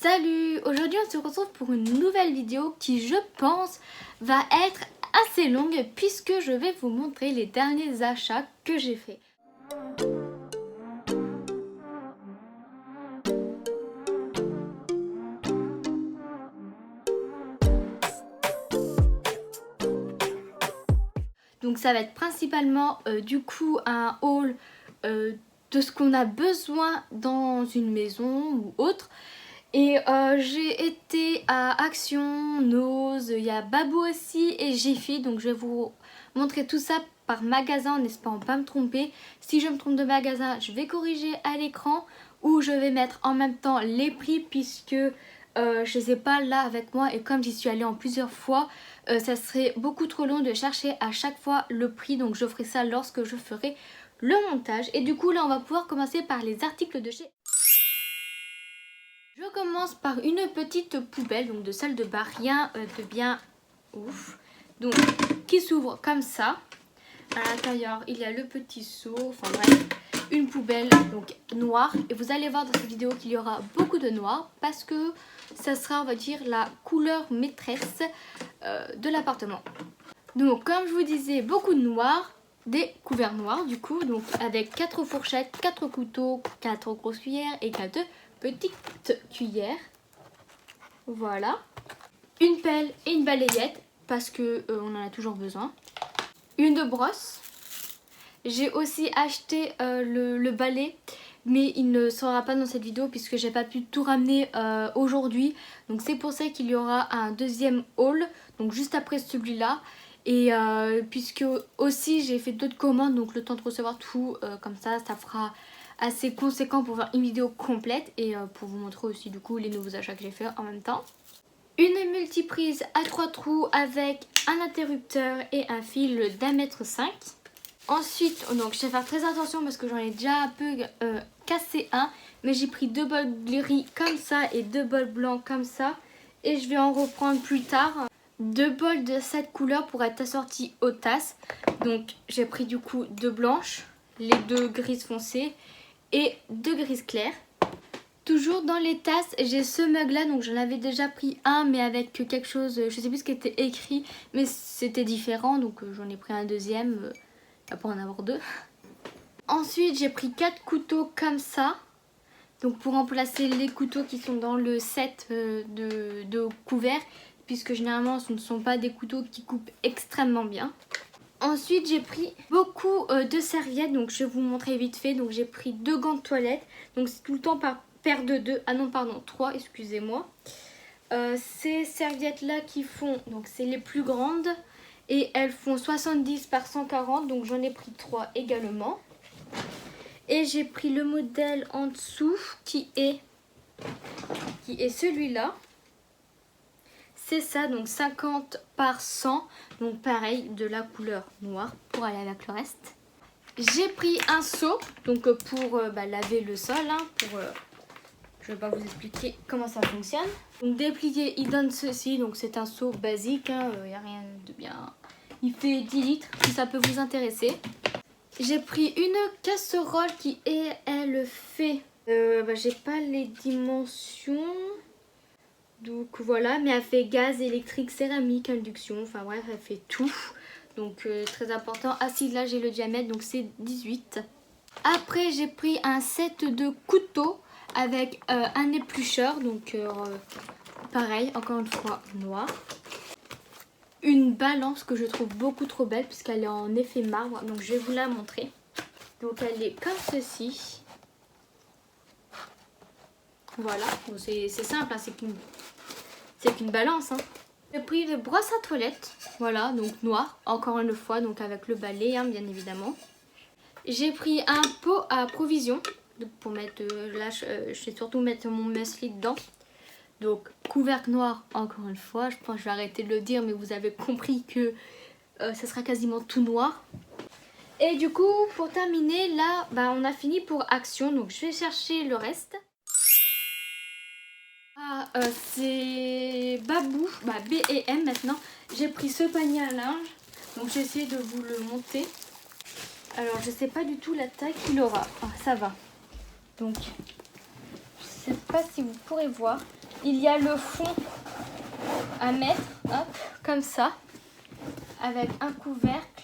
Salut! Aujourd'hui on se retrouve pour une nouvelle vidéo qui je pense va être assez longue puisque je vais vous montrer les derniers achats que j'ai faits. Donc ça va être principalement du coup un haul de ce qu'on a besoin dans une maison ou autre. Et j'ai été à Action, Nose, il y a Babou aussi et Jiffy. Donc je vais vous montrer tout ça par magasin en espérant pas me tromper. Si je me trompe de magasin, je vais corriger à l'écran ou je vais mettre en même temps les prix puisque je les ai pas là avec moi. Et comme j'y suis allée en plusieurs fois, ça serait beaucoup trop long de chercher à chaque fois le prix. Donc je ferai ça lorsque je ferai le montage. Et du coup là on va pouvoir commencer par les articles de chez... Je commence par une petite poubelle, donc de salle de bain, rien de bien ouf. Donc, qui s'ouvre comme ça. À l'intérieur, il y a le petit seau, enfin bref, une poubelle donc noire. Et vous allez voir dans cette vidéo qu'il y aura beaucoup de noir parce que ça sera, on va dire, la couleur maîtresse de l'appartement. Donc, comme je vous disais, beaucoup de noir. Des couverts noirs du coup, donc avec 4 fourchettes, 4 couteaux, 4 grosses cuillères et 4 petites cuillères. Voilà. Une pelle et une balayette parce que on en a toujours besoin. Une brosse. J'ai aussi acheté le balai, mais il ne sera pas dans cette vidéo puisque j'ai pas pu tout ramener aujourd'hui. Donc c'est pour ça qu'il y aura un deuxième haul, donc juste après celui-là. Et puisque aussi j'ai fait d'autres commandes, donc le temps de recevoir tout comme ça fera assez conséquent pour faire une vidéo complète et pour vous montrer aussi du coup les nouveaux achats que j'ai fait en même temps. Une multiprise à 3 trous avec un interrupteur et un fil d'1,5 m. Ensuite, donc je vais faire très attention parce que j'en ai déjà un peu cassé un, mais j'ai pris 2 bols gris comme ça et 2 bols blancs comme ça et je vais en reprendre plus tard. 2 bols de cette couleur pour être assortis aux tasses. Donc j'ai pris du coup 2 blanches, les 2 grises foncées et 2 grises claires. Toujours dans les tasses, j'ai ce mug là, donc j'en avais déjà pris un mais avec quelque chose, je sais plus ce qui était écrit, mais c'était différent, donc j'en ai pris un deuxième, pour en avoir 2. Ensuite j'ai pris 4 couteaux comme ça, donc pour remplacer les couteaux qui sont dans le set de couverts, puisque généralement ce ne sont pas des couteaux qui coupent extrêmement bien. Ensuite j'ai pris beaucoup de serviettes, donc je vais vous montrer vite fait. Donc j'ai pris 2 gants de toilette, donc c'est tout le temps par paire de 2, ah non pardon 3, excusez-moi. Ces serviettes là qui font, donc c'est les plus grandes et elles font 70 par 140, donc j'en ai pris 3 également. Et j'ai pris le modèle en dessous qui est celui-là. C'est ça, donc 50 par 100, donc pareil de la couleur noire pour aller avec le reste. J'ai pris un seau donc pour laver le sol, je ne vais pas vous expliquer comment ça fonctionne. Donc déplié, il donne ceci, donc c'est un seau basique, il n'y a rien de bien. Il fait 10 litres si ça peut vous intéresser. J'ai pris une casserole qui elle fait, j'ai pas les dimensions. Donc voilà, mais elle fait gaz, électrique, céramique, induction, enfin bref, elle fait tout. Donc très important. Ah si, là j'ai le diamètre, donc c'est 18. Après j'ai pris un set de couteaux avec un éplucheur, donc pareil, encore une fois noir. Une balance que je trouve beaucoup trop belle puisqu'elle est en effet marbre, donc je vais vous la montrer. Donc elle est comme ceci. Voilà, bon, c'est simple, c'est qu'une balance. J'ai pris une brosse à toilette, voilà, donc noire, encore une fois, donc avec le balai, bien évidemment. J'ai pris un pot à provisions, donc pour mettre, là je vais surtout mettre mon muesli dedans. Donc couvercle noir, encore une fois, je pense que je vais arrêter de le dire, mais vous avez compris que ça sera quasiment tout noir. Et du coup, pour terminer, là, on a fini pour Action, donc je vais chercher le reste. C'est Babou, B&M maintenant. J'ai pris ce panier à linge, donc j'ai essayé de vous le monter. Alors je sais pas du tout la taille qu'il aura. Ça va. Donc je sais pas si vous pourrez voir. il y a le fond à mettre, hop, comme ça, avec un couvercle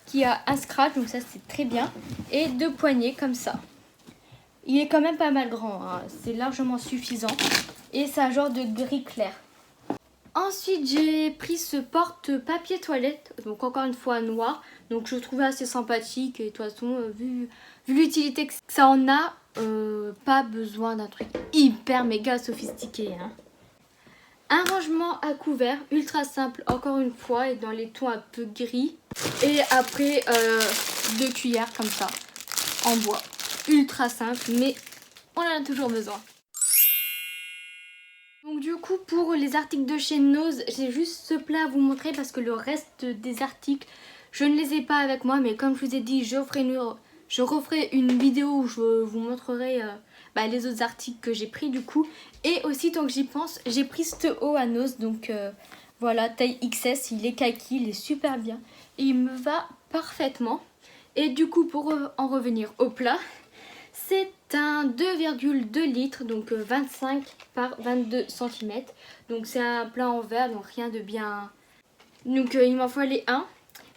qui a un scratch, donc ça c'est très bien, et 2 poignées comme ça. Il est quand même pas mal grand, hein. C'est largement suffisant, et c'est un genre de gris clair. Ensuite j'ai pris ce porte-papier toilette, donc encore une fois noir, donc je le trouvais assez sympathique, et de toute façon vu l'utilité que ça en a, pas besoin d'un truc hyper méga sophistiqué, hein. Un rangement à couvert, ultra simple encore une fois, et dans les tons un peu gris. Et après 2 cuillères comme ça, en bois. Ultra simple, mais on en a toujours besoin. Donc du coup pour les articles de chez Nose, j'ai juste ce plat à vous montrer parce que le reste des articles, je ne les ai pas avec moi. Mais comme je vous ai dit, je referai une vidéo où je vous montrerai les autres articles que j'ai pris du coup. Et aussi tant que j'y pense, j'ai pris ce haut à Nose, donc voilà, taille XS, il est kaki, il est super bien. Et il me va parfaitement. Et du coup pour en revenir au plat, c'est un 2,2 litres, donc 25 par 22 cm. Donc c'est un plat en verre, donc rien de bien... Donc il m'en fallait un.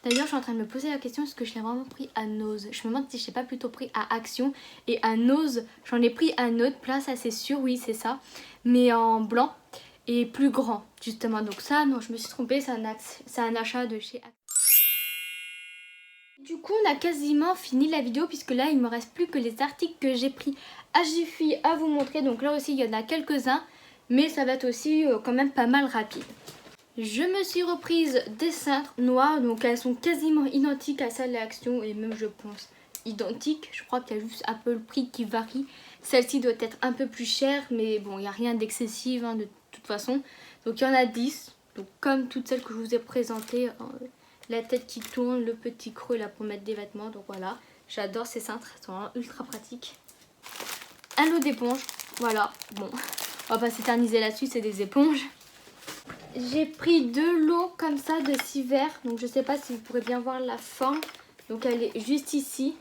D'ailleurs je suis en train de me poser la question, est-ce que je l'ai vraiment pris à Nose? Je me demande si je n'ai pas plutôt pris à Action. Et à Nose, j'en ai pris un autre plat, ça c'est sûr, oui c'est ça. Mais en blanc et plus grand justement. Donc ça, non je me suis trompée, c'est un achat de chez Action. Du coup on a quasiment fini la vidéo puisque là il me reste plus que les articles que j'ai pris à Jiffy à vous montrer. Donc là aussi il y en a quelques-uns, mais ça va être aussi quand même pas mal rapide. Je me suis reprise des cintres noires, donc elles sont quasiment identiques à celles d'Action et même je pense identiques. Je crois qu'il y a juste un peu le prix qui varie. Celle-ci doit être un peu plus chère, mais bon il n'y a rien d'excessif hein, de toute façon. Donc il y en a 10, donc comme toutes celles que je vous ai présentées. La tête qui tourne, le petit creux là pour mettre des vêtements. Donc voilà, j'adore ces cintres, ils sont vraiment ultra pratiques. Un lot d'éponges, voilà, bon, on va pas s'éterniser là-dessus, c'est des éponges. J'ai pris 2 lots comme ça de 6 verres, donc je sais pas si vous pourrez bien voir la forme. Donc elle est juste ici.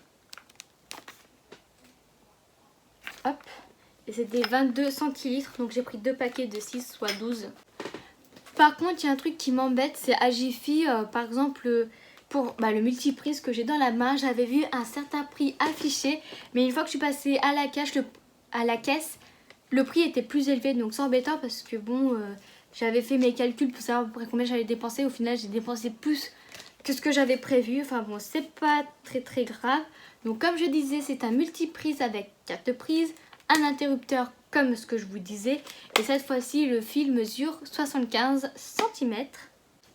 Hop, et c'est des 22 centilitres, donc j'ai pris 2 paquets de 6, soit 12. Par contre, il y a un truc qui m'embête, c'est à Jiffy, par exemple, pour le multiprise que j'ai dans la main, j'avais vu un certain prix affiché, mais une fois que je suis passée à la caisse, le prix était plus élevé, donc c'est embêtant parce que bon, j'avais fait mes calculs pour savoir à peu près combien j'allais dépenser. Au final, j'ai dépensé plus que ce que j'avais prévu, enfin bon, c'est pas très grave. Donc comme je disais, c'est un multiprise avec 4 prises, un interrupteur comme ce que je vous disais. Et cette fois-ci, le fil mesure 75 cm.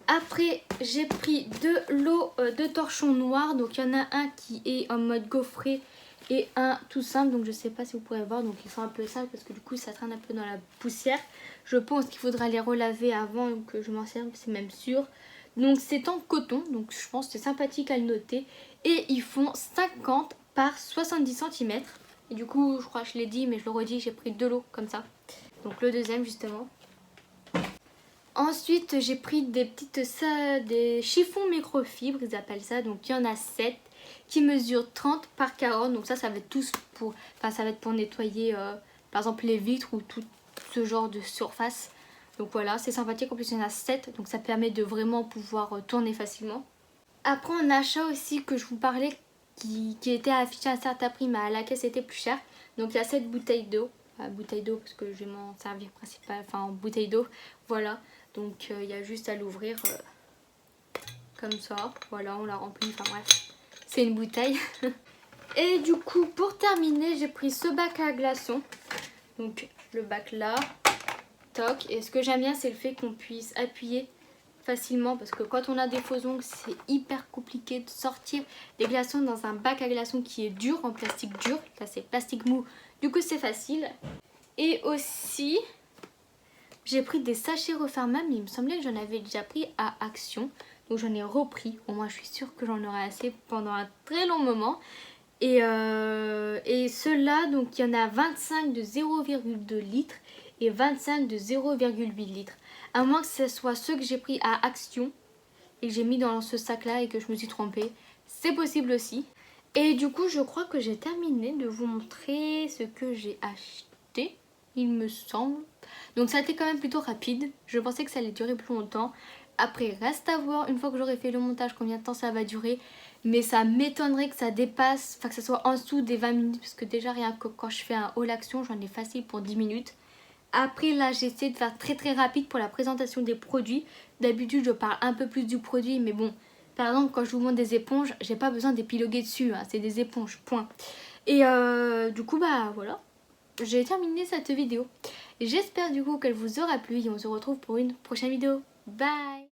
Après, j'ai pris 2 lots de torchons noirs. Donc il y en a un qui est en mode gaufré et un tout simple. Donc je sais pas si vous pourrez voir. Donc ils sont un peu sales parce que du coup ça traîne un peu dans la poussière. Je pense qu'il faudra les relaver avant que je m'en serve, c'est même sûr. Donc c'est en coton. Donc je pense que c'est sympathique à le noter. Et ils font 50 par 70 cm. Et du coup, je crois que je l'ai dit, mais je le redis, j'ai pris 2 lots comme ça. Donc le deuxième, justement. Ensuite, j'ai pris des chiffons microfibres, ils appellent ça. Donc il y en a 7 qui mesurent 30 par 40. Donc ça va être tous pour, ça va être pour nettoyer, par exemple, les vitres ou tout ce genre de surface. Donc voilà, c'est sympathique. En plus, il y en a 7. Donc ça permet de vraiment pouvoir tourner facilement. Après, un achat aussi que je vous parlais, qui était affiché à un certain prix, mais à la caisse c'était plus cher. Donc il y a cette bouteille d'eau, parce que je vais m'en servir en bouteille d'eau, voilà. Donc il y a juste à l'ouvrir comme ça, voilà, on la remplit, enfin bref, c'est une bouteille. Et du coup, pour terminer, j'ai pris ce bac à glaçons, donc le bac là, toc, et ce que j'aime bien c'est le fait qu'on puisse appuyer facilement, parce que quand on a des faux ongles c'est hyper compliqué de sortir des glaçons dans un bac à glaçons qui est dur, en plastique dur. Là c'est plastique mou, du coup c'est facile. Et aussi j'ai pris des sachets refermables, mais il me semblait que j'en avais déjà pris à Action, donc j'en ai repris. Au moins je suis sûre que j'en aurai assez pendant un très long moment. Et ceux-là, donc il y en a 25 de 0,2 litres et 25 de 0,8 litres. À moins que ce soit ceux que j'ai pris à Action et que j'ai mis dans ce sac là et que je me suis trompée. C'est possible aussi. Et du coup je crois que j'ai terminé de vous montrer ce que j'ai acheté, il me semble. Donc ça a été quand même plutôt rapide. Je pensais que ça allait durer plus longtemps. Après, reste à voir une fois que j'aurai fait le montage combien de temps ça va durer. Mais ça m'étonnerait que ça dépasse, enfin que ça soit en dessous des 20 minutes. Parce que déjà rien que quand je fais un haul action, j'en ai facile pour 10 minutes. Après là j'ai essayé de faire très rapide pour la présentation des produits. D'habitude je parle un peu plus du produit, mais bon, par exemple quand je vous montre des éponges, j'ai pas besoin d'épiloguer dessus, hein, c'est des éponges, point. Et du coup bah voilà, j'ai terminé cette vidéo. J'espère du coup qu'elle vous aura plu et on se retrouve pour une prochaine vidéo. Bye.